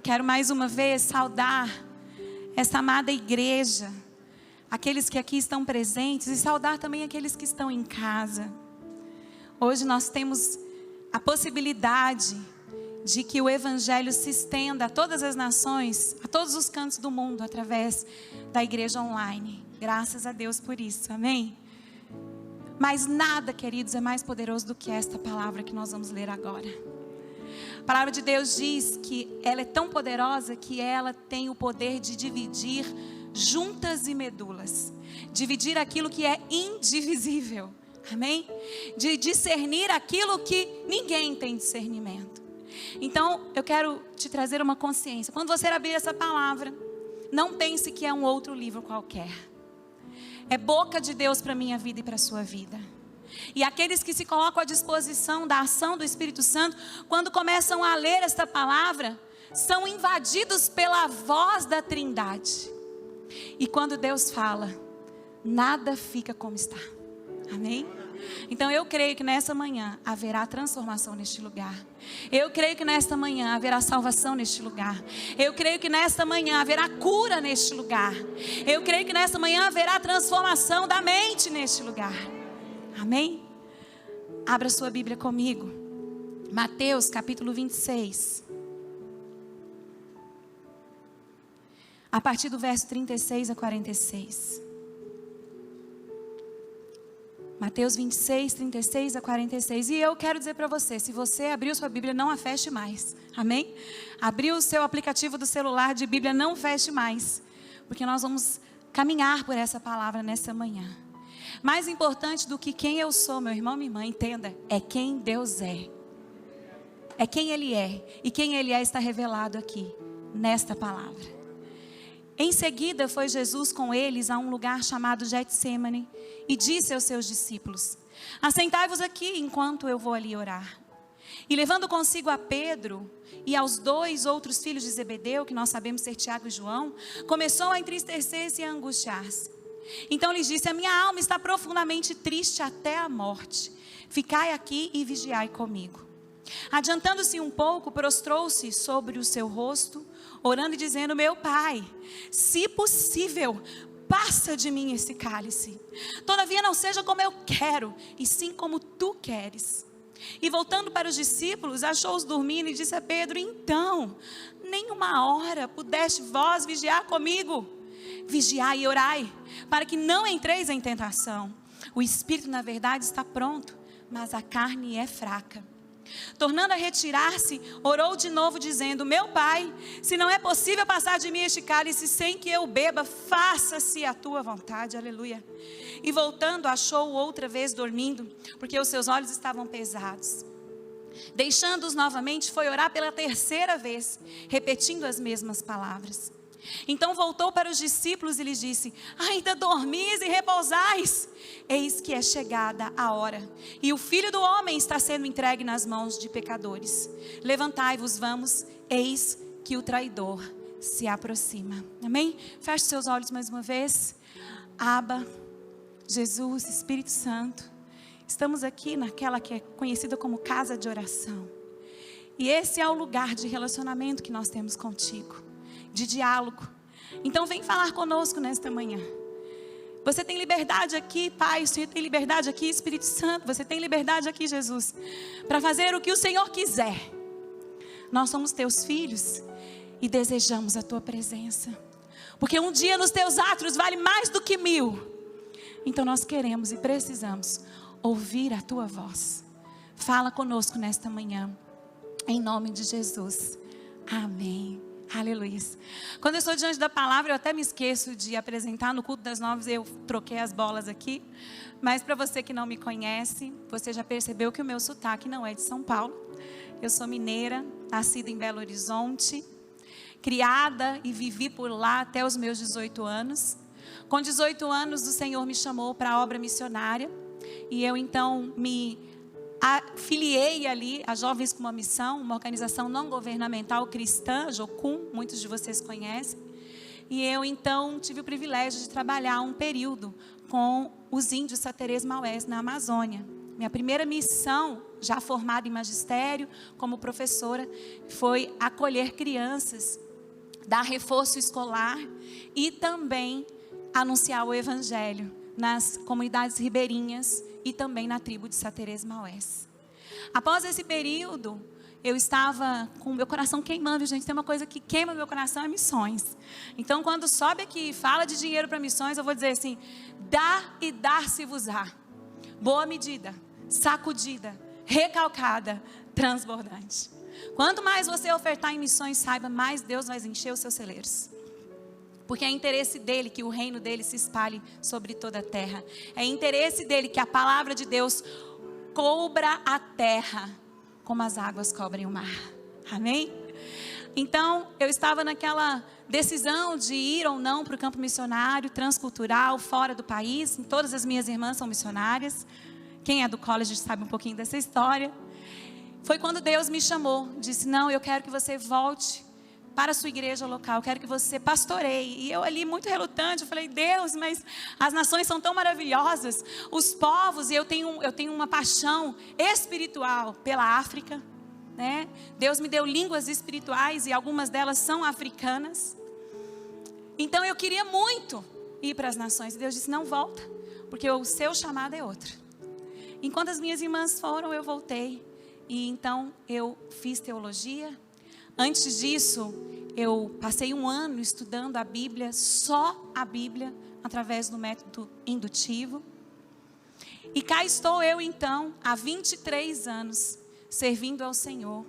quero mais uma vez saudar essa amada igreja, aqueles que aqui estão presentes, e saudar também aqueles que estão em casa. Hoje nós temos a possibilidade de que o Evangelho se estenda a todas as nações, a todos os cantos do mundo, através da igreja online. Graças a Deus por isso, amém? Mas nada, queridos, é mais poderoso do que esta palavra que nós vamos ler agora. A palavra de Deus diz que ela é tão poderosa que ela tem o poder de dividir juntas e medulas. Dividir aquilo que é indivisível, amém? De discernir aquilo que ninguém tem discernimento. Então, eu quero te trazer uma consciência. Quando você abrir essa palavra, não pense que é um outro livro qualquer. É boca de Deus para a minha vida e para a sua vida. E aqueles que se colocam à disposição da ação do Espírito Santo, quando começam a ler esta palavra, são invadidos pela voz da Trindade. E quando Deus fala, nada fica como está. Amém? Então eu creio que nessa manhã haverá transformação neste lugar. Eu creio que nesta manhã haverá salvação neste lugar. Eu creio que nesta manhã haverá cura neste lugar. Eu creio que nesta manhã haverá transformação da mente neste lugar. Amém? Abra sua Bíblia comigo. Mateus capítulo 26. A partir do verso 36 a 46. Mateus 26, 36 a 46. E eu quero dizer para você, se você abriu sua Bíblia, não a feche mais. Amém? Abriu o seu aplicativo do celular de Bíblia, não feche mais. Porque nós vamos caminhar por essa palavra nessa manhã. Mais importante do que quem eu sou, meu irmão, minha irmã, entenda, é quem Deus é. É quem Ele é. E quem Ele é está revelado aqui, nesta palavra. Em seguida foi Jesus com eles a um lugar chamado Getsêmani e disse aos seus discípulos: assentai-vos aqui enquanto eu vou ali orar. E levando consigo a Pedro e aos 2 outros filhos de Zebedeu, que nós sabemos ser Tiago e João, começou a entristecer-se e a angustiar-se. Então lhes disse: a minha alma está profundamente triste até a morte. Ficai aqui e vigiai comigo. Adiantando-se um pouco, prostrou-se sobre o seu rosto, orando e dizendo: meu Pai, se possível, passa de mim esse cálice. Todavia não seja como eu quero, e sim como tu queres. E voltando para os discípulos, achou-os dormindo e disse a Pedro: então, nem uma hora pudeste vós vigiar comigo? Vigiai e orai, para que não entreis em tentação. O espírito na verdade está pronto, mas a carne é fraca. Tornando a retirar-se, orou de novo dizendo: meu Pai, se não é possível passar de mim este cálice sem que eu beba, faça-se a tua vontade. Aleluia. E voltando, achou-o outra vez dormindo, porque os seus olhos estavam pesados. Deixando-os novamente, foi orar pela 3ª vez, repetindo as mesmas palavras. Então voltou para os discípulos e lhes disse: ainda dormis e repousais? Eis que é chegada a hora, e o Filho do Homem está sendo entregue nas mãos de pecadores. Levantai-vos, vamos, eis que o traidor se aproxima. Amém? Feche seus olhos mais uma vez. Abba, Jesus, Espírito Santo, estamos aqui naquela que é conhecida como casa de oração. E esse é o lugar de relacionamento que nós temos contigo, de diálogo. Então vem falar conosco nesta manhã. Você tem liberdade aqui, Pai. Você tem liberdade aqui, Espírito Santo. Você tem liberdade aqui, Jesus, para fazer o que o Senhor quiser. Nós somos teus filhos e desejamos a tua presença, porque um dia nos teus átrios vale mais do que 1000. Então nós queremos e precisamos ouvir a tua voz. Fala conosco nesta manhã, em nome de Jesus. Amém. Aleluia. Quando eu estou diante da palavra, eu até me esqueço de apresentar. No culto das 9, eu troquei as bolas aqui. Mas para você que não me conhece, você já percebeu que o meu sotaque não é de São Paulo. Eu sou mineira, nascida em Belo Horizonte, criada e vivi por lá até os meus 18 anos. Com 18 anos, o Senhor me chamou para a obra missionária. E eu então me afiliei ali a Jovens com uma Missão, uma organização não governamental cristã, Jocum, muitos de vocês conhecem. E eu então tive o privilégio de trabalhar um período com os índios Saterês Maués na Amazônia. minha primeira missão, já formada em magistério, como professora, foi acolher crianças, dar reforço escolar e também anunciar o evangelho nas comunidades ribeirinhas e também na tribo de Saterés Maués. Após esse período, eu estava com o meu coração queimando. Gente, tem uma coisa que queima meu coração, é missões. Então, quando sobe aqui e fala de dinheiro para missões, eu vou dizer assim: dá e dar-se-vos-á. Boa medida, sacudida, recalcada, transbordante. Quanto mais você ofertar em missões, saiba, mais Deus vai encher os seus celeiros. Porque é interesse dele que o reino dele se espalhe sobre toda a terra. É interesse dele que a palavra de Deus cubra a terra como as águas cobrem o mar. Amém? Então, eu estava naquela decisão de ir ou não para o campo missionário, transcultural, fora do país. Todas as minhas irmãs são missionárias. Quem é do college sabe um pouquinho dessa história. Foi quando Deus me chamou, disse: não, eu quero que você volte para a sua igreja local, eu quero que você pastoreie. E eu ali muito relutante, eu falei: Deus, mas as nações são tão maravilhosas, os povos, e eu tenho uma paixão espiritual pela África, né? Deus me deu línguas espirituais e algumas delas são africanas. Então eu queria muito ir para as nações. E Deus disse: não, volta, porque o seu chamado é outro. Enquanto as minhas irmãs foram, eu voltei. E então eu fiz teologia. Antes disso, eu passei um ano estudando a Bíblia, só a Bíblia, através do método indutivo. E cá estou eu então, há 23 anos, servindo ao Senhor.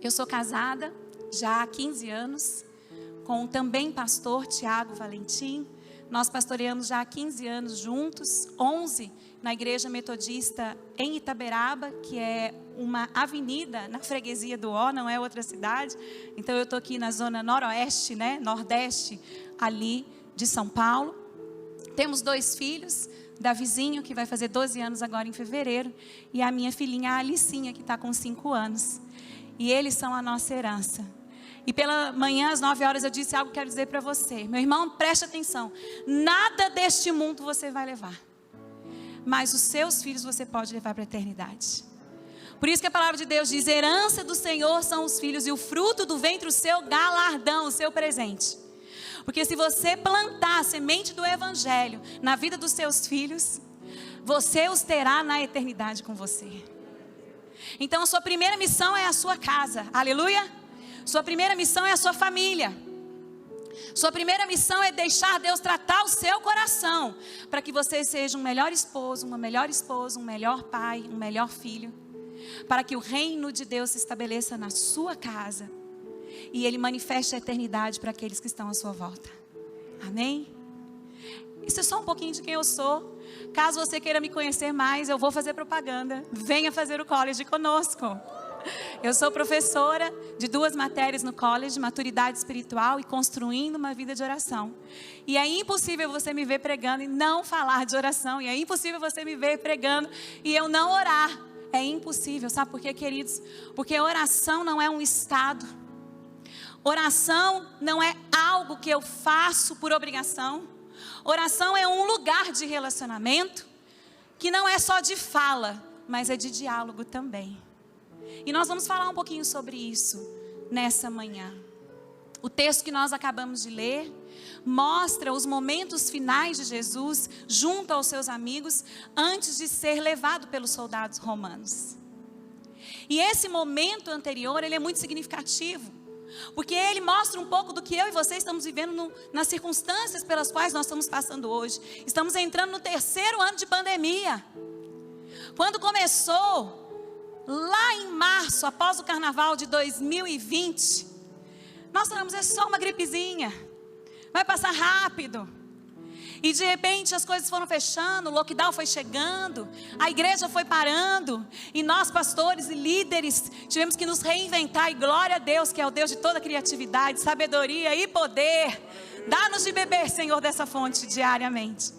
Eu sou casada já há 15 anos, com também pastor Tiago Valentim. Nós pastoreamos já há 15 anos juntos, 11 na Igreja Metodista em Itaberaba, que é uma avenida na freguesia do Ó, não é outra cidade. Então eu estou aqui na zona noroeste, né, nordeste, ali de São Paulo. Temos 2 filhos, Davizinho, que vai fazer 12 anos agora em fevereiro, e a minha filhinha, a Alicinha, que está com 5 anos. E eles são a nossa herança. E pela manhã, às 9 horas, eu disse algo que quero dizer para você. Meu irmão, preste atenção. Nada deste mundo você vai levar, mas os seus filhos você pode levar para a eternidade. Por isso que a palavra de Deus diz: herança do Senhor são os filhos, e o fruto do ventre o seu galardão, o seu presente. Porque se você plantar a semente do evangelho na vida dos seus filhos, você os terá na eternidade com você. Então a sua primeira missão é a sua casa, aleluia. Sua primeira missão é a sua família. Sua primeira missão é deixar Deus tratar o seu coração, para que você seja um melhor esposo, uma melhor esposa, um melhor pai, um melhor filho, para que o reino de Deus se estabeleça na sua casa e Ele manifeste a eternidade para aqueles que estão à sua volta. Amém? Isso é só um pouquinho de quem eu sou. Caso você queira me conhecer mais, eu vou fazer propaganda. Venha fazer o college conosco. Eu sou professora de 2 matérias no college, maturidade espiritual e construindo uma vida de oração. E é impossível você me ver pregando e não falar de oração. E é impossível você me ver pregando e eu não orar. É impossível, sabe por quê, queridos? Porque oração não é um estado. Oração não é algo que eu faço por obrigação. Oração é um lugar de relacionamento que não é só de fala, mas é de diálogo também. E nós vamos falar um pouquinho sobre isso nessa manhã. O texto que nós acabamos de ler mostra os momentos finais de Jesus junto aos seus amigos antes de ser levado pelos soldados romanos. E esse momento anterior, ele é muito significativo, porque ele mostra um pouco do que eu e você estamos vivendo nas circunstâncias pelas quais nós estamos passando hoje. Estamos entrando no 3º ano de pandemia. Quando começou lá em março, após o carnaval de 2020, nós falamos: é só uma gripezinha, vai passar rápido. E de repente as coisas foram fechando, o lockdown foi chegando, a igreja foi parando, e nós, pastores e líderes, tivemos que nos reinventar. E glória a Deus, que é o Deus de toda criatividade, sabedoria e poder. Dá-nos de beber, Senhor, dessa fonte diariamente,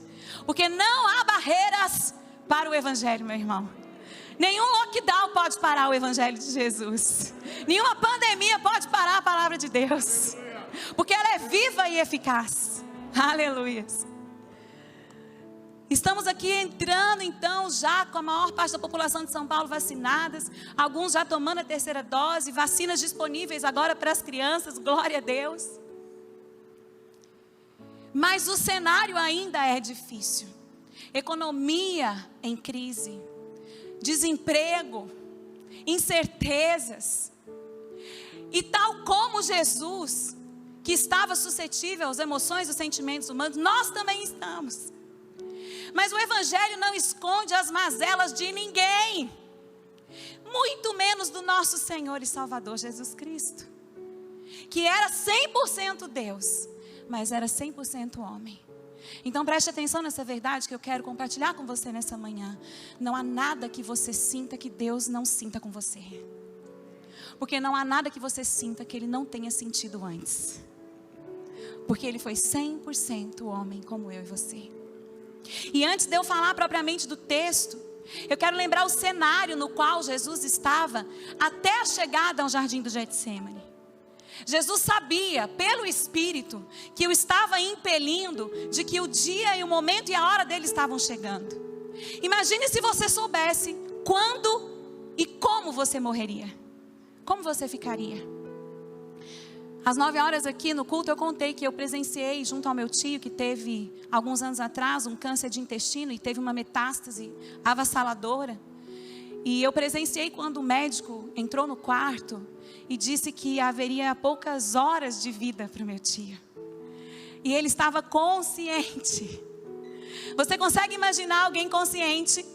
porque não há barreiras para o evangelho, meu irmão. Nenhum lockdown pode parar o evangelho de Jesus. Nenhuma pandemia pode parar a palavra de Deus, porque ela é viva e eficaz. Aleluia. Estamos aqui entrando então já com a maior parte da população de São Paulo vacinadas, alguns já tomando a terceira dose, vacinas disponíveis agora para as crianças, glória a Deus. Mas o cenário ainda é difícil. Economia em crise, desemprego, incertezas. E tal como Jesus, que estava suscetível às emoções e sentimentos humanos, nós também estamos. Mas o Evangelho não esconde as mazelas de ninguém, muito menos do nosso Senhor e Salvador Jesus Cristo, que era 100% Deus, mas era 100% homem. Então preste atenção nessa verdade que eu quero compartilhar com você nessa manhã. Não há nada que você sinta que Deus não sinta com você. Porque não há nada que você sinta que Ele não tenha sentido antes. Porque Ele foi 100% homem como eu e você. E antes de eu falar propriamente do texto, eu quero lembrar o cenário no qual Jesus estava até a chegada ao jardim do Getsemane. Jesus sabia, pelo Espírito, que o estava impelindo de que o dia e o momento e a hora dele estavam chegando. Imagine se você soubesse quando e como você morreria. Como você ficaria? Às 9 horas aqui no culto eu contei que eu presenciei junto ao meu tio que teve alguns anos atrás um câncer de intestino e teve uma metástase avassaladora. E eu presenciei quando o médico entrou no quarto e disse que haveria poucas horas de vida para o meu tio. E ele estava consciente. Você consegue imaginar alguém consciente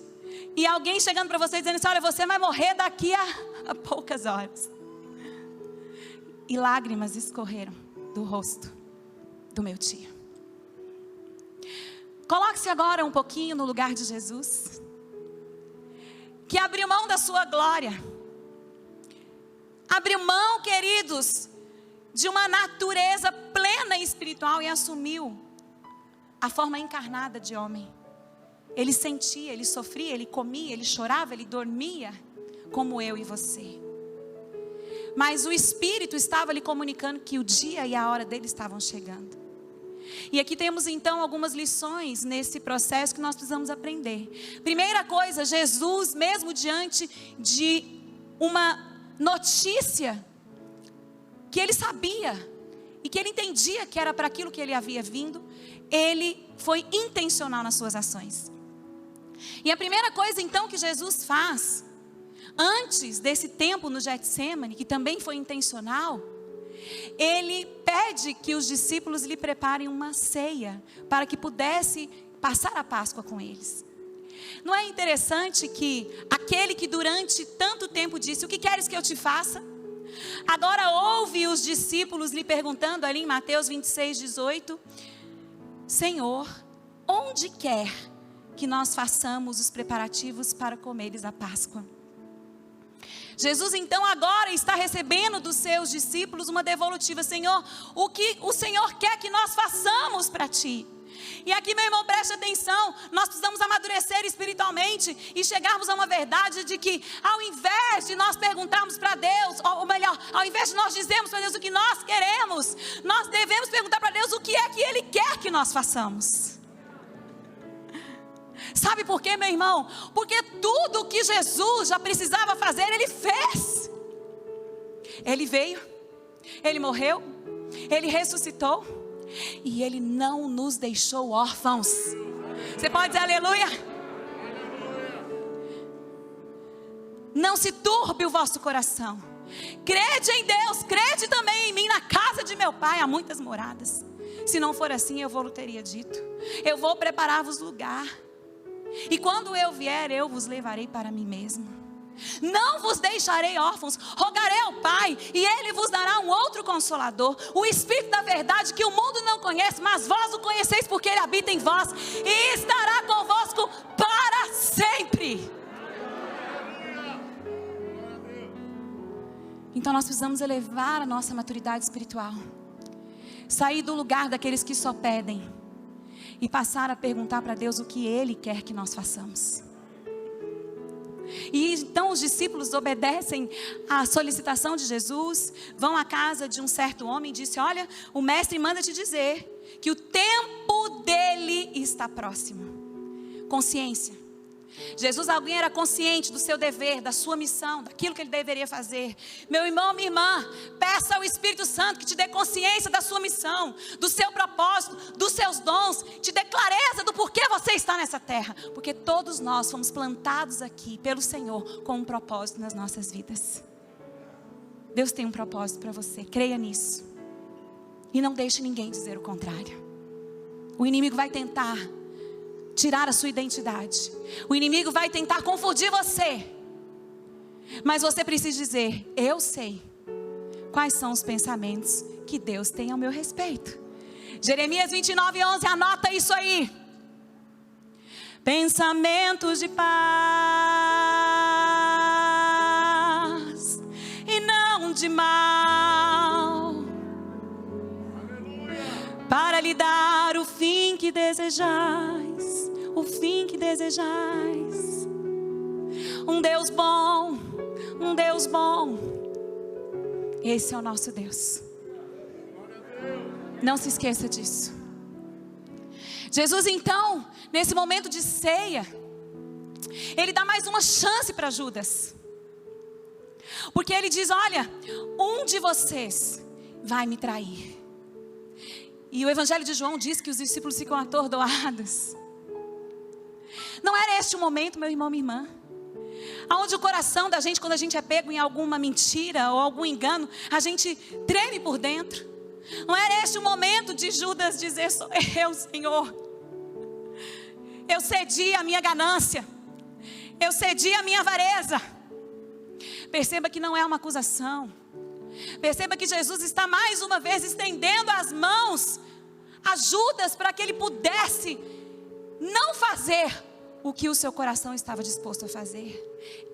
e alguém chegando para você dizendo assim, olha, você vai morrer daqui a poucas horas. E lágrimas escorreram do rosto do meu tio. Coloque-se agora um pouquinho no lugar de Jesus, que abriu mão da sua glória. Abriu mão, queridos, de uma natureza plena e espiritual e assumiu a forma encarnada de homem. Ele sentia, ele sofria, ele comia, ele chorava, ele dormia, como eu e você. Mas o Espírito estava lhe comunicando que o dia e a hora dele estavam chegando. E aqui temos então algumas lições nesse processo que nós precisamos aprender. Primeira coisa, Jesus, mesmo diante de uma notícia que ele sabia e que ele entendia que era para aquilo que ele havia vindo, ele foi intencional nas suas ações. E a primeira coisa então que Jesus faz, antes desse tempo no Getsemane, que também foi intencional, ele pede que os discípulos lhe preparem uma ceia, para que pudesse passar a Páscoa com eles. Não é interessante que aquele que durante tanto tempo disse, o que queres que eu te faça? Agora ouve os discípulos lhe perguntando ali em Mateus 26, 18, Senhor, onde quer que nós façamos os preparativos para comeres a Páscoa? Jesus então agora está recebendo dos seus discípulos uma devolutiva. Senhor, o que o Senhor quer que nós façamos para Ti? E aqui, meu irmão, preste atenção, nós precisamos amadurecer espiritualmente e chegarmos a uma verdade de que ao invés de nós perguntarmos para Deus, ou melhor, ao invés de nós dizermos para Deus o que nós queremos, nós devemos perguntar para Deus o que é que Ele quer que nós façamos. Sabe por quê, meu irmão? Porque tudo o que Jesus já precisava fazer, Ele fez. Ele veio, Ele morreu, Ele ressuscitou e Ele não nos deixou órfãos. Você pode dizer aleluia? Não se turbe o vosso coração. Crede em Deus, crede também em mim. Na casa de meu pai há muitas moradas. Se não for assim, eu vou teria dito. Eu vou preparar-vos lugar. E quando eu vier, eu vos levarei para mim mesmo. Não vos deixarei órfãos, rogarei ao Pai, e Ele vos dará um outro Consolador, o Espírito da verdade, que o mundo não conhece, mas vós o conheceis, porque Ele habita em vós, e estará convosco para sempre. Então nós precisamos elevar a nossa maturidade espiritual, sair do lugar daqueles que só pedem, e passar a perguntar para Deus o que Ele quer que nós façamos. E então os discípulos obedecem à solicitação de Jesus, vão à casa de um certo homem e disse, olha, o mestre manda te dizer que o tempo dele está próximo. consciência. Jesus, alguém era consciente do seu dever, da sua missão, daquilo que ele deveria fazer. Meu irmão, minha irmã, peça ao Espírito Santo que te dê consciência da sua missão, do seu propósito, dos seus dons, te dê clareza do porquê você está nessa terra. Porque todos nós fomos plantados aqui pelo Senhor com um propósito nas nossas vidas. Deus tem um propósito para você, creia nisso. E não deixe ninguém dizer o contrário. O inimigo vai tentar tirar a sua identidade. O inimigo vai tentar confundir você. Mas você precisa dizer: eu sei quais são os pensamentos que Deus tem ao meu respeito. Jeremias 29:11, anota isso aí. Pensamentos de paz e não de mal, para lhe dar o fim que desejais, o fim que desejais. Um Deus bom, um Deus bom. Esse é o nosso Deus. Não se esqueça disso. Jesus então, nesse momento de ceia, ele dá mais uma chance para Judas. Porque ele diz: olha, um de vocês vai me trair. E o Evangelho de João diz que os discípulos ficam atordoados. Não era este o momento, meu irmão, minha irmã, onde o coração da gente, quando a gente é pego em alguma mentira ou algum engano, a gente treme por dentro? Não era este o momento de Judas dizer: sou eu, Senhor. Eu cedi a minha ganância, eu cedi a minha avareza. Perceba que não é uma acusação. Perceba que Jesus está mais uma vez estendendo as mãos a Judas para que ele pudesse não fazer o que o seu coração estava disposto a fazer.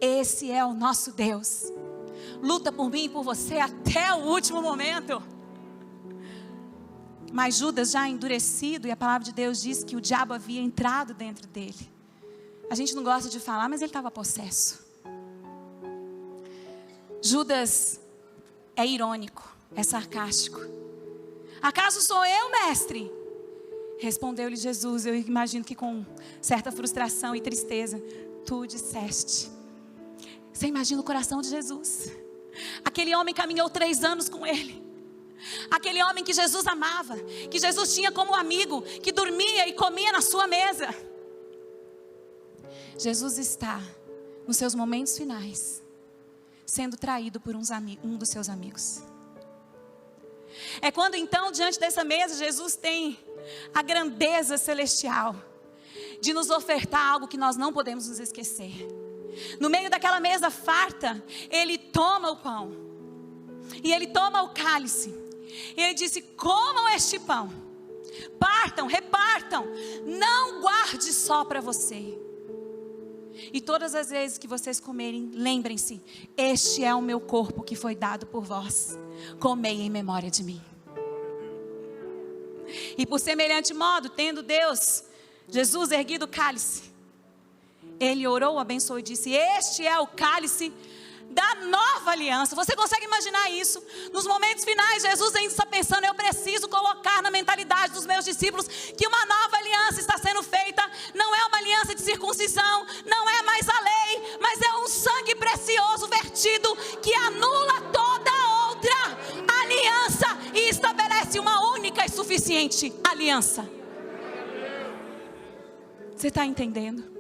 Esse é o nosso Deus. Luta por mim e por você até o último momento. Mas Judas já endurecido, e a palavra de Deus diz que o diabo havia entrado dentro dele. A gente não gosta de falar, mas ele estava possesso. Judas é irônico, é sarcástico. Acaso sou eu, mestre? Respondeu-lhe Jesus, eu imagino que com certa frustração e tristeza: tu disseste. Você imagina o coração de Jesus? Aquele homem caminhou 3 anos com ele. Aquele homem que Jesus amava, que Jesus tinha como amigo, que dormia e comia na sua mesa. Jesus está, nos seus momentos finais, sendo traído por um dos seus amigos. É quando então, diante dessa mesa, Jesus tem a grandeza celestial de nos ofertar algo que nós não podemos nos esquecer. No meio daquela mesa farta, ele toma o pão e ele toma o cálice. E ele disse: comam este pão, partam, repartam, não guarde só para você. E todas as vezes que vocês comerem, lembrem-se: este é o meu corpo que foi dado por vós, comei em memória de mim. E por semelhante modo, tendo Jesus erguido o cálice, ele orou, abençoou e disse: este é o cálice da nova aliança. Você consegue imaginar isso? Nos momentos finais, Jesus ainda está pensando: eu preciso colocar na mentalidade dos meus discípulos que uma nova aliança está sendo feita. Não é uma aliança de circuncisão, não é mais a lei, mas é um sangue precioso vertido que anula toda outra aliança e estabelece uma única e suficiente aliança. Você está entendendo?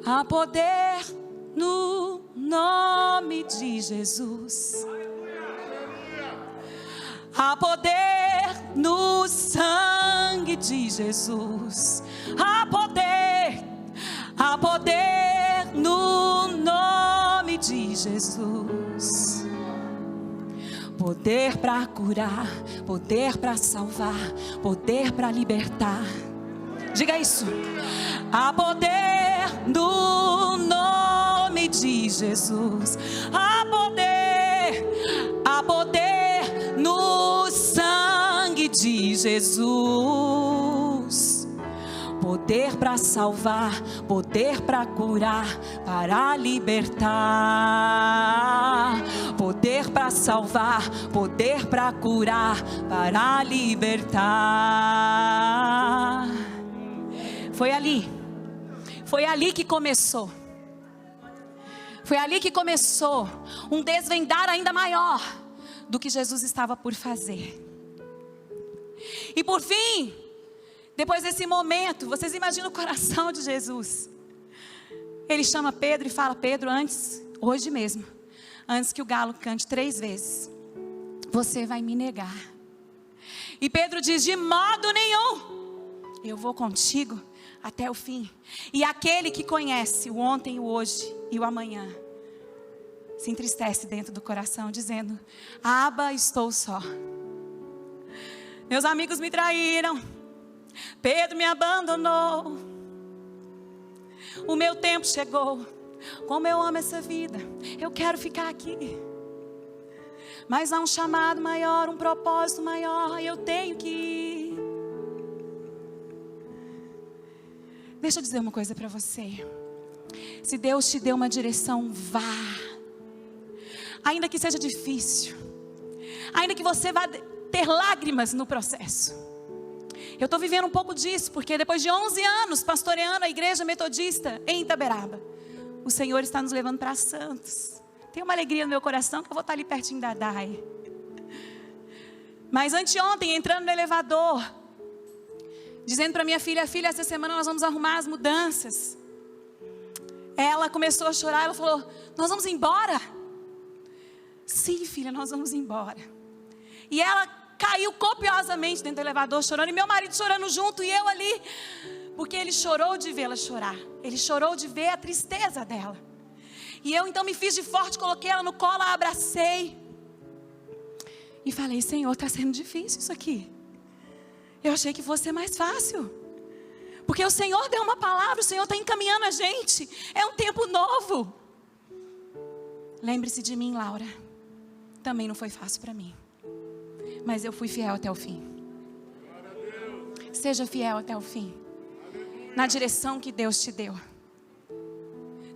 Há poder no nome de Jesus. Há poder no sangue de Jesus. Há poder no nome de Jesus. Poder para curar, poder para salvar, poder para libertar. Diga isso. Há poder no nome de Jesus. Há poder no sangue de Jesus. Poder para salvar, poder para curar, para libertar. Poder para salvar, poder para curar, para libertar. Foi ali que começou. Foi ali que começou um desvendar ainda maior do que Jesus estava por fazer. E por fim, depois desse momento, vocês imaginam o coração de Jesus. Ele chama Pedro e fala: Pedro, hoje mesmo, antes que o galo cante 3 vezes, você vai me negar. E Pedro diz: de modo nenhum, eu vou contigo até o fim. E aquele que conhece o ontem, o hoje e o amanhã, se entristece dentro do coração, dizendo: Abba, estou só. Meus amigos me traíram, Pedro me abandonou, o meu tempo chegou. Como eu amo essa vida, eu quero ficar aqui. Mas há um chamado maior, um propósito maior, e eu tenho que ir. Deixa eu dizer uma coisa para você. Se Deus te deu uma direção, vá. Ainda que seja difícil, ainda que você vá ter lágrimas no processo. Eu estou vivendo um pouco disso, porque depois de 11 anos pastoreando a igreja metodista em Itaberaba, o Senhor está nos levando para Santos. Tem uma alegria no meu coração que eu vou estar ali pertinho da Dai. Mas anteontem, entrando no elevador, dizendo para minha filha: filha, essa semana nós vamos arrumar as mudanças. Ela começou a chorar, ela falou: nós vamos embora? Sim, filha, nós vamos embora. E ela caiu copiosamente dentro do elevador chorando, e meu marido chorando junto, e eu ali, porque ele chorou de vê-la chorar. Ele chorou de ver a tristeza dela. E eu então me fiz de forte, coloquei ela no colo, a abracei e falei: Senhor, está sendo difícil isso aqui. Eu achei que fosse ser mais fácil, porque o Senhor deu uma palavra, o Senhor está encaminhando a gente. É um tempo novo. Lembre-se de mim, Laura. Também não foi fácil para mim, mas eu fui fiel até o fim. Seja fiel até o fim, na direção que Deus te deu.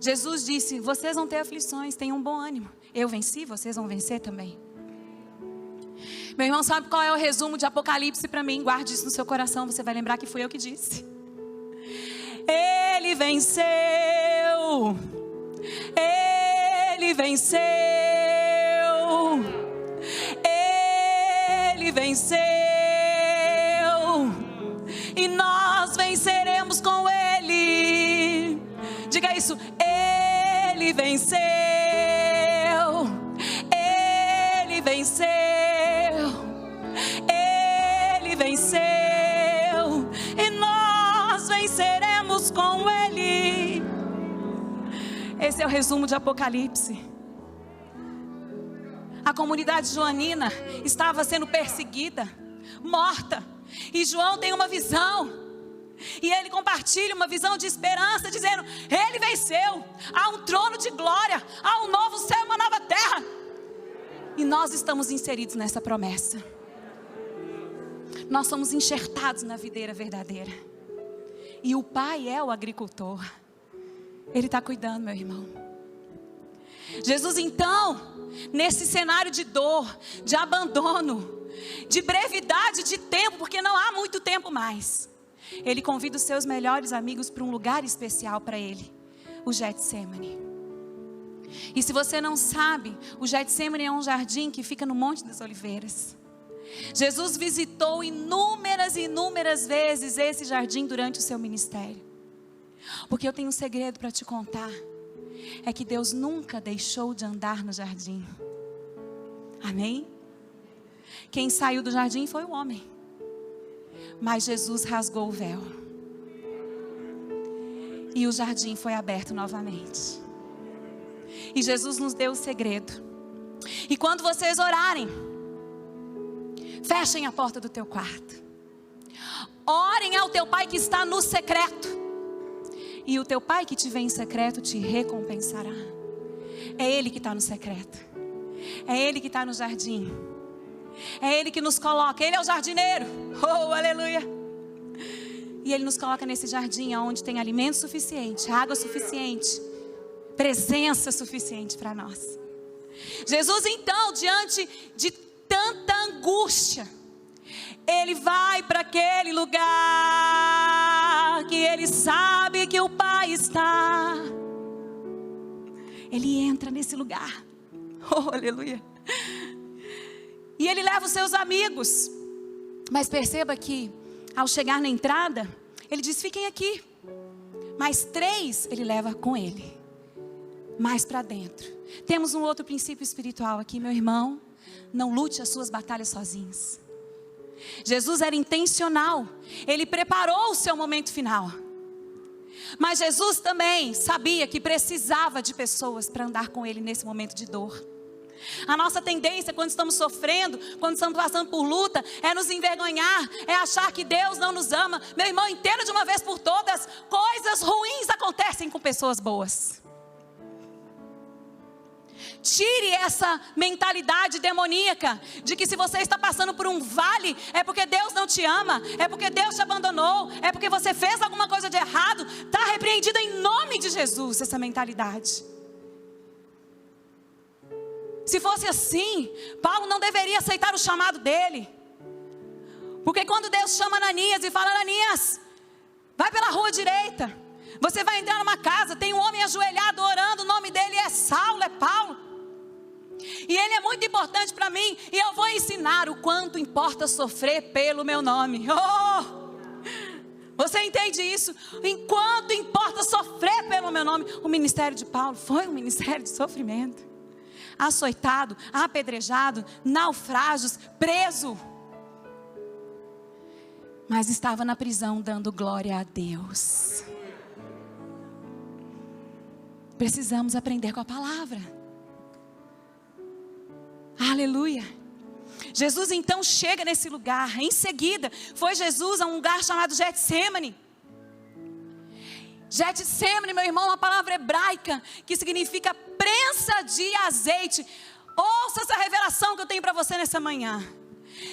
Jesus disse: vocês vão ter aflições, tenham um bom ânimo. Eu venci, vocês vão vencer também. Meu irmão, sabe qual é o resumo de Apocalipse para mim? Guarde isso no seu coração, você vai lembrar que fui eu que disse. Ele venceu. Ele venceu. Ele venceu. E nós venceremos com Ele. Diga isso. Ele venceu. Ele venceu. Ele venceu. E nós venceremos com Ele. Esse é o resumo de Apocalipse. A comunidade joanina estava sendo perseguida, morta. E João tem uma visão. E ele compartilha uma visão de esperança, dizendo: ele venceu. Há um trono de glória, há um novo céu e uma nova terra. E nós estamos inseridos nessa promessa. Nós somos enxertados na videira verdadeira. E o Pai é o agricultor. Ele está cuidando, meu irmão. Jesus então, nesse cenário de dor, de abandono, de brevidade de tempo, porque não há muito tempo mais, Ele convida os seus melhores amigos para um lugar especial para Ele, o Getsemane. E se você não sabe, o Getsemane é um jardim que fica no Monte das Oliveiras. Jesus visitou inúmeras e inúmeras vezes esse jardim durante o seu ministério. Porque eu tenho um segredo para te contar. É que Deus nunca deixou de andar no jardim. Amém? Quem saiu do jardim foi o homem. Mas Jesus rasgou o véu. E o jardim foi aberto novamente. E Jesus nos deu o segredo. E quando vocês orarem, fechem a porta do teu quarto. Orem ao teu Pai que está no secreto. E o teu Pai que te vê em secreto te recompensará. É Ele que está no secreto. É Ele que está no jardim. É Ele que nos coloca. Ele é o jardineiro. Oh, aleluia. E Ele nos coloca nesse jardim onde tem alimento suficiente, água suficiente, presença suficiente para nós. Jesus então, diante de tanta angústia, Ele vai para aquele lugar que ele sabe que o Pai está. Ele entra nesse lugar. Oh, aleluia. E ele leva os seus amigos. Mas perceba que, ao chegar na entrada, ele diz: fiquem aqui. Mais 3 ele leva com ele. Mais para dentro. Temos um outro princípio espiritual aqui, meu irmão. Não lute as suas batalhas sozinhos. Jesus era intencional. Ele preparou o seu momento final. Mas Jesus também sabia que precisava de pessoas para andar com ele nesse momento de dor. A nossa tendência quando estamos sofrendo, quando estamos passando por luta, é nos envergonhar, é achar que Deus não nos ama. Meu irmão, entenda de uma vez por todas, coisas ruins acontecem com pessoas boas. Tire essa mentalidade demoníaca de que se você está passando por um vale, é porque Deus não te ama, é porque Deus te abandonou, é porque você fez alguma coisa de errado. Está repreendida em nome de Jesus essa mentalidade. Se fosse assim, Paulo não deveria aceitar o chamado dele. Porque quando Deus chama Ananias e fala: Ananias, vai pela rua direita, você vai entrar numa casa, tem um homem ajoelhado orando, o nome dele é Saulo, é Paulo. E ele é muito importante para mim, e eu vou ensinar o quanto importa sofrer pelo meu nome. Oh! Você entende isso? Enquanto importa sofrer pelo meu nome. O ministério de Paulo foi um ministério de sofrimento. Açoitado, apedrejado, naufrágios, preso. Mas estava na prisão dando glória a Deus. Precisamos aprender com a palavra. Aleluia. Jesus então chega nesse lugar. Em seguida, foi Jesus a um lugar chamado Getsemane. Getsemane, meu irmão, é uma palavra hebraica que significa prensa de azeite. Ouça essa revelação que eu tenho para você nessa manhã.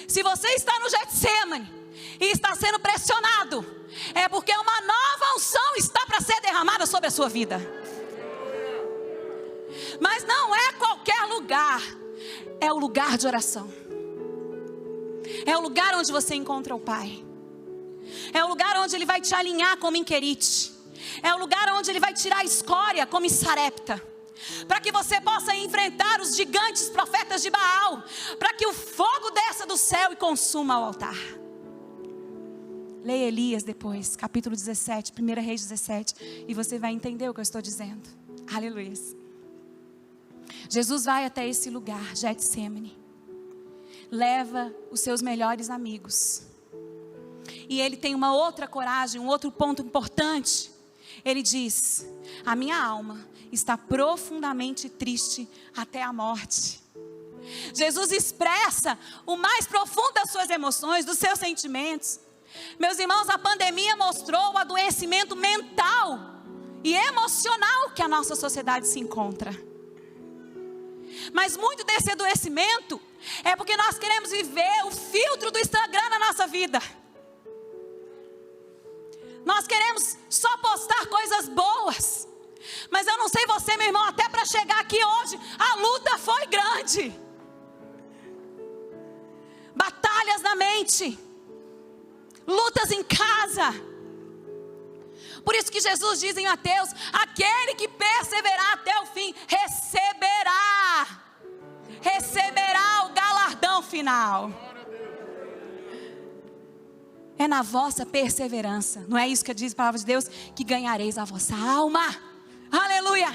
Se você está no Getsemane e está sendo pressionado, é porque uma nova unção está para ser derramada sobre a sua vida. Mas não é qualquer lugar. É o lugar de oração. É o lugar onde você encontra o Pai. É o lugar onde Ele vai te alinhar como em Querite. É o lugar onde Ele vai tirar a escória como em Sarepta. Para que você possa enfrentar os gigantes profetas de Baal. Para que o fogo desça do céu e consuma o altar. Leia Elias depois, capítulo 17, 1 Reis 17. E você vai entender o que eu estou dizendo. Aleluia. Jesus vai até esse lugar, Getsemane. Leva os seus melhores amigos. E ele tem uma outra coragem, um outro ponto importante. Ele diz: a minha alma está profundamente triste até a morte. Jesus expressa o mais profundo das suas emoções, dos seus sentimentos. Meus irmãos, a pandemia mostrou o adoecimento mental e emocional que a nossa sociedade se encontra. Mas muito desse adoecimento é porque nós queremos viver o filtro do Instagram na nossa vida. Nós queremos só postar coisas boas. Mas eu não sei você, meu irmão, até para chegar aqui hoje, a luta foi grande. Batalhas na mente. Lutas em casa. Por isso que Jesus diz em Mateus: aquele que perseverar até o fim, receberá o galardão final. É na vossa perseverança, não é isso que diz a palavra de Deus, que ganhareis a vossa alma. Aleluia.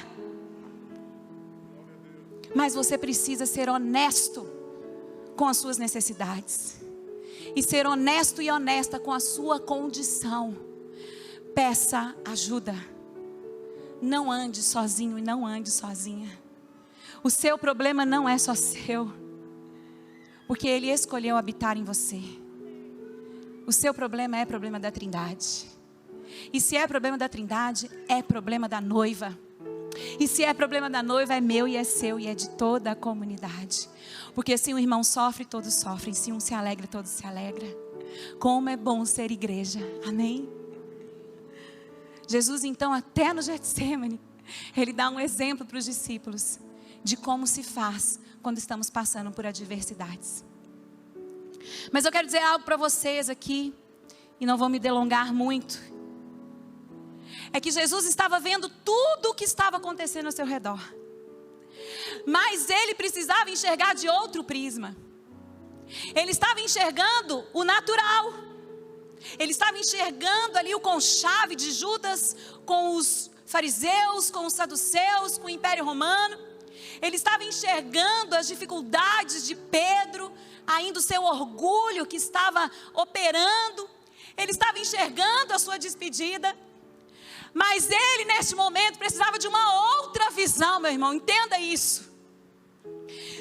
Mas você precisa ser honesto com as suas necessidades. E ser honesto e honesta com a sua condição. Peça ajuda. Não ande sozinho e não ande sozinha. O seu problema não é só seu, porque Ele escolheu habitar em você. O seu problema é problema da Trindade. E se é problema da Trindade, é problema da noiva. E se é problema da noiva, é meu e é seu e é de toda a comunidade. Porque se um irmão sofre, todos sofrem. Se um se alegra, todos se alegram. Como é bom ser igreja. Amém? Jesus então, até no Getsemane, Ele dá um exemplo para os discípulos de como se faz quando estamos passando por adversidades. Mas eu quero dizer algo para vocês aqui, e não vou me delongar muito. é que Jesus estava vendo tudo o que estava acontecendo ao seu redor. Mas ele precisava enxergar de outro prisma. Ele estava enxergando o natural. Ele estava enxergando ali o conchave de Judas com os fariseus, com os saduceus, com o Império Romano. Ele estava enxergando as dificuldades de Pedro, ainda o seu orgulho que estava operando. Ele estava enxergando a sua despedida. Mas ele, neste momento, precisava de uma outra visão, meu irmão. Entenda isso.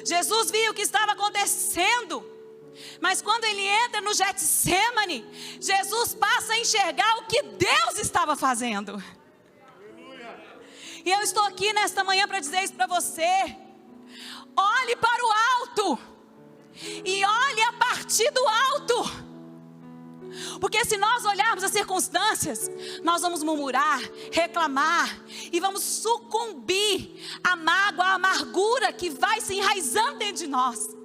Jesus viu o que estava acontecendo. Mas quando ele entra no Getsêmani, Jesus passa a enxergar o que Deus estava fazendo. E eu estou aqui nesta manhã para dizer isso para você. Olhe para o alto. E olhe a partir do alto. Porque se nós olharmos as circunstâncias, nós vamos murmurar, reclamar e vamos sucumbir à mágoa, à amargura que vai se enraizando dentro de nós.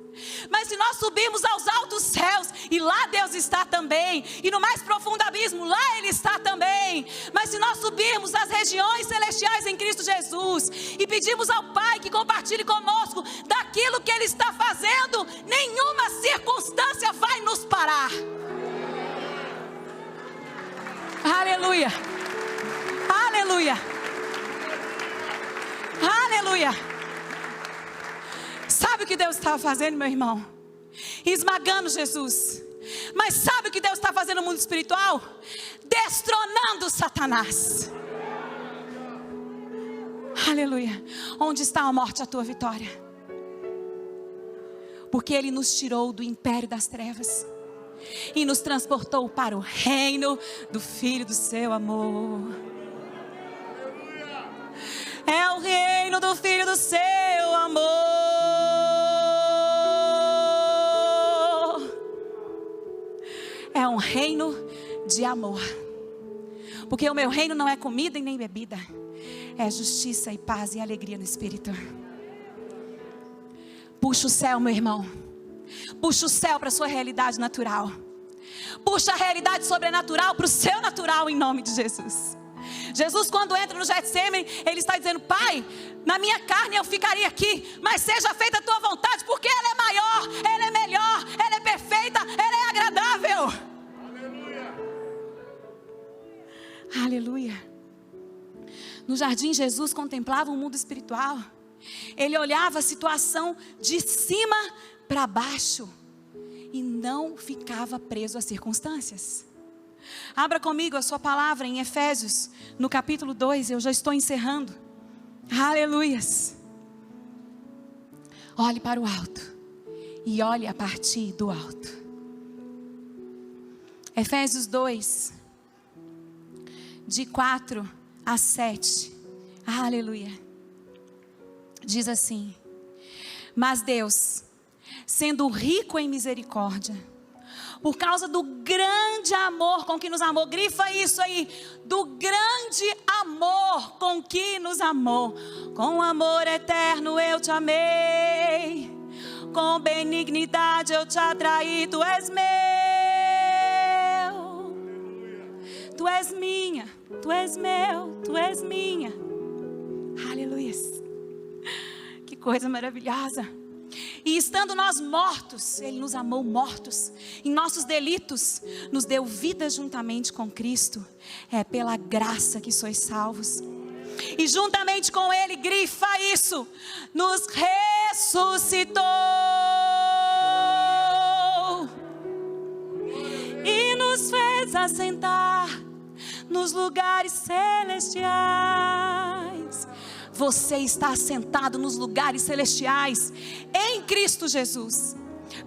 Mas se nós subirmos aos altos céus, e lá Deus está também, e no mais profundo abismo, lá Ele está também. Mas se nós subirmos às regiões celestiais em Cristo Jesus, e pedimos ao Pai que compartilhe conosco daquilo que Ele está fazendo, nenhuma circunstância vai nos parar. Aleluia, aleluia, aleluia. Sabe o que Deus estava fazendo, meu irmão? Esmagando Jesus. Mas sabe o que Deus está fazendo no mundo espiritual? Destronando Satanás. Aleluia. Onde está a morte, a tua vitória? Porque Ele nos tirou do império das trevas e nos transportou para o reino do Filho do seu amor. É o reino do Filho do seu amor. É um reino de amor. Porque o meu reino não é comida e nem bebida. É justiça e paz e alegria no Espírito. Puxa o céu, meu irmão. Puxa o céu para a sua realidade natural. Puxa a realidade sobrenatural para o seu natural em nome de Jesus. Jesus, quando entra no Getsêmani, Ele está dizendo: Pai, na minha carne eu ficaria aqui, mas seja feita a tua vontade, porque ela é maior, ela é melhor, ela é perfeita, ela é agradável. Aleluia. Aleluia. No jardim, Jesus contemplava o mundo espiritual. Ele olhava a situação de cima para baixo e não ficava preso às circunstâncias. Abra comigo a sua palavra em Efésios, no capítulo 2, eu já estou encerrando. Aleluias. Olhe para o alto e olhe a partir do alto. Efésios 2, de 4 a 7. Aleluia. Diz assim: Mas Deus, sendo rico em misericórdia, por causa do grande amor com que nos amou, grifa isso aí, do grande amor com que nos amou, com amor eterno eu te amei, com benignidade eu te atraí, tu és meu, tu és minha, tu és meu, tu és minha. Aleluia. Que coisa maravilhosa. E estando nós mortos, Ele nos amou mortos em nossos delitos, nos deu vida juntamente com Cristo. É pela graça que sois salvos. E juntamente com Ele, grifa isso, nos ressuscitou e nos fez assentar nos lugares celestiais. Você está assentado nos lugares celestiais em Cristo Jesus.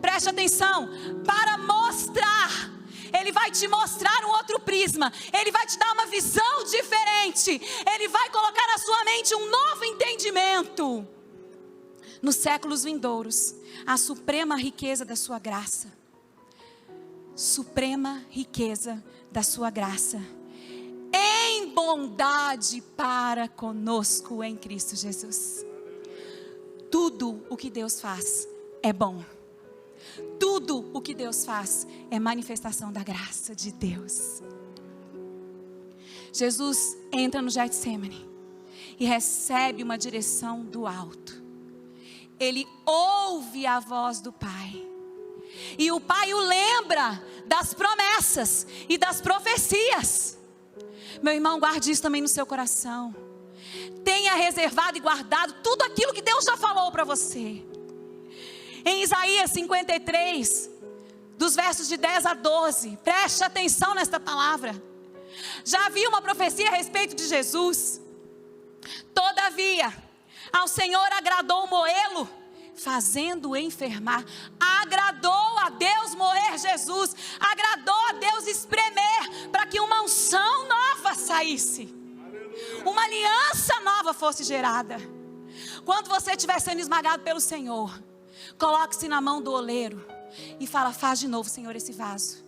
Preste atenção, para mostrar. Ele vai te mostrar um outro prisma. Ele vai te dar uma visão diferente. Ele vai colocar na sua mente um novo entendimento. Nos séculos vindouros, a suprema riqueza da sua graça. Suprema riqueza da sua graça. Em bondade para conosco em Cristo Jesus. Tudo o que Deus faz é bom. Tudo o que Deus faz é manifestação da graça de Deus. Jesus entra no Getsemane e recebe uma direção do alto. Ele ouve a voz do Pai. E o Pai o lembra das promessas e das profecias. Meu irmão, guarde isso também no seu coração. Tenha reservado e guardado tudo aquilo que Deus já falou para você. Em Isaías 53, dos versos de 10 a 12, preste atenção nesta palavra. Já havia uma profecia a respeito de Jesus. Todavia, ao Senhor agradou moê-lo, fazendo-o enfermar. Agradou a Deus moer Jesus. Agradou a Deus espremer para que uma unção nova saísse. Uma aliança nova fosse gerada. Quando você estiver sendo esmagado pelo Senhor, coloque-se na mão do oleiro e fala: faz de novo, Senhor, esse vaso.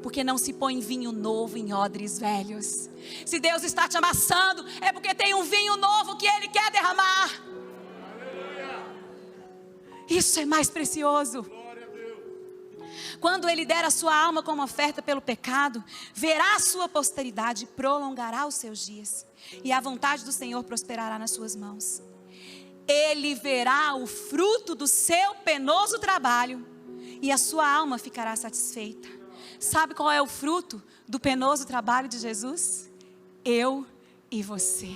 Porque não se põe vinho novo em odres velhos. Se Deus está te amassando, é porque tem um vinho novo que Ele quer derramar. Isso é mais precioso. Quando Ele der a sua alma como oferta pelo pecado, verá a sua posteridade e prolongará os seus dias. E a vontade do Senhor prosperará nas suas mãos. Ele verá o fruto do seu penoso trabalho e a sua alma ficará satisfeita. Sabe qual é o fruto do penoso trabalho de Jesus? Eu e você.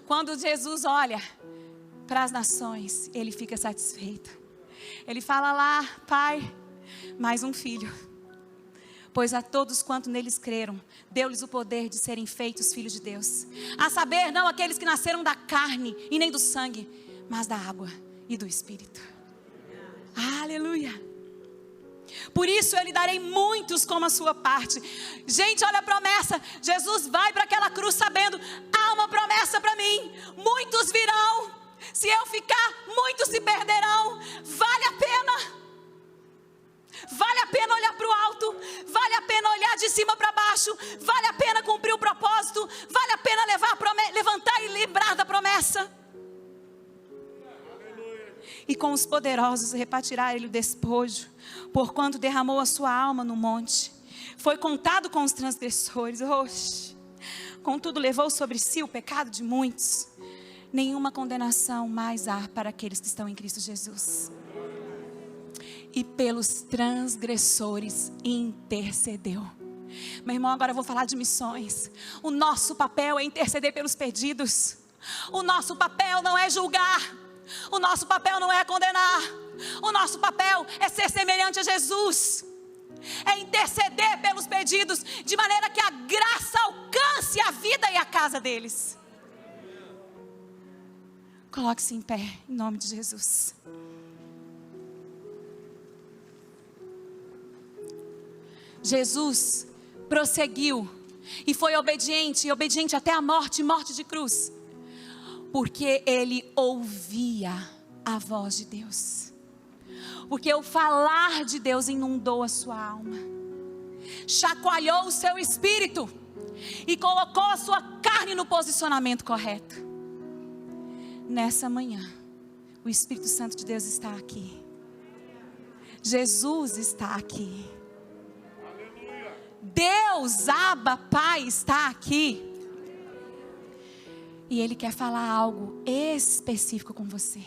Quando Jesus olha para as nações, Ele fica satisfeito. Ele fala lá: Pai, mais um filho. Pois a todos quanto neles creram, deu-lhes o poder de serem feitos filhos de Deus. A saber, não aqueles que nasceram da carne e nem do sangue, mas da água e do Espírito. Aleluia. Por isso eu lhe darei muitos como a sua parte. Gente, olha a promessa. Jesus vai para aquela cruz sabendo: há uma promessa para mim. Muitos virão. Se eu ficar, muitos se perderão. Vale a pena. Vale a pena olhar para o alto. Vale a pena olhar de cima para baixo. Vale a pena cumprir o propósito. Vale a pena levantar e lembrar da promessa. E com os poderosos repartirá Ele o despojo, porquanto derramou a sua alma no monte. Foi contado com os transgressores. Oxe. Contudo levou sobre si o pecado de muitos. Nenhuma condenação mais há para aqueles que estão em Cristo Jesus. E pelos transgressores intercedeu. Meu irmão, agora eu vou falar de missões. O nosso papel é interceder pelos perdidos. O nosso papel não é julgar. O nosso papel não é condenar. O nosso papel é ser semelhante a Jesus. É interceder pelos perdidos, de maneira que a graça alcance a vida e a casa deles. Coloque-se em pé, em nome de Jesus. Jesus prosseguiu e foi obediente até a morte de cruz. Porque Ele ouvia a voz de Deus. Porque o falar de Deus inundou a sua alma. Chacoalhou o seu espírito. E colocou a sua carne no posicionamento correto. Nessa manhã, o Espírito Santo de Deus está aqui. Jesus está aqui. Deus, Abba, Pai, está aqui. E Ele quer falar algo específico com você.